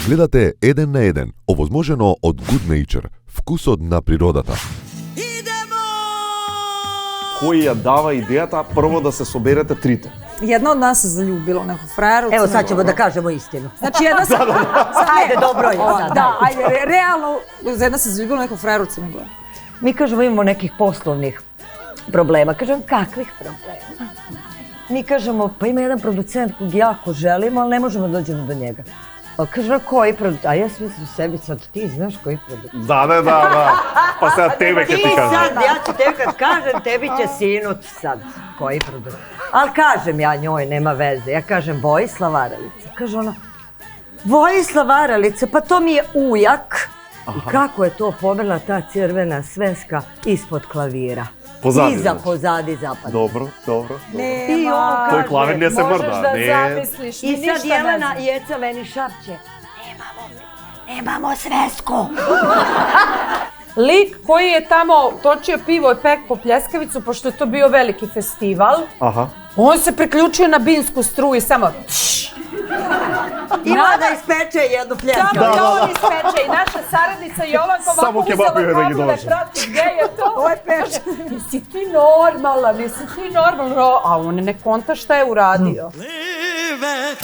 Гледате Еден на еден, овозможено од Good Nature, вкусот на природата. Кој ја дава идејата прво да се соберете трите? Jedna od nas se zaljubila u neku frajeru. Evo sad ćemo da kažemo istinu. Znači jedna se... Ajde, dobro je. Da, ajde, realno, jedna se zaljubila u neku frajeru u Crnoj Gori. Mi kažemo imamo nekih poslovnih problema. Kažem, kakvih problema? Mi kažemo, pa ima jedan producent kog jako želimo, ali ne možemo da dođemo do njega. A kažem, koji producent? A ja sam mislila sebi sad, ti znaš koji producent? Da. Pa sad tebe kad ti kažem. Sad, ja ću tebi kad kažem, tebi će sinut sad. Koji producent? Ali kažem ja njoj, nema veze. Ja kažem, Vojislav Aralica. Kaže ona, Vojislav Aralica, pa to mi je ujak. I kako je to pomrla ta crvena sveska ispod klavira. Pozadi zapad. Dobro. Nema. Тој клавир не се мрда. Možeš da zamisliš, I ništa sad ne Jelena znam. Jeca meni šapće. Nemamo svesku. Lik koji je tamo točio pivo i pekao pljeskavicu, pošto je to bio veliki festival, on se priključio na binsku struju i samo... Ima da ispeče jednu pljeskavicu. Samo da on ispeče i naša saradnica Jovanka ovako uzela kablu da prati gdje je to. Ovo je peče. Nisi ti normalan. A on ne konta šta je uradio. Live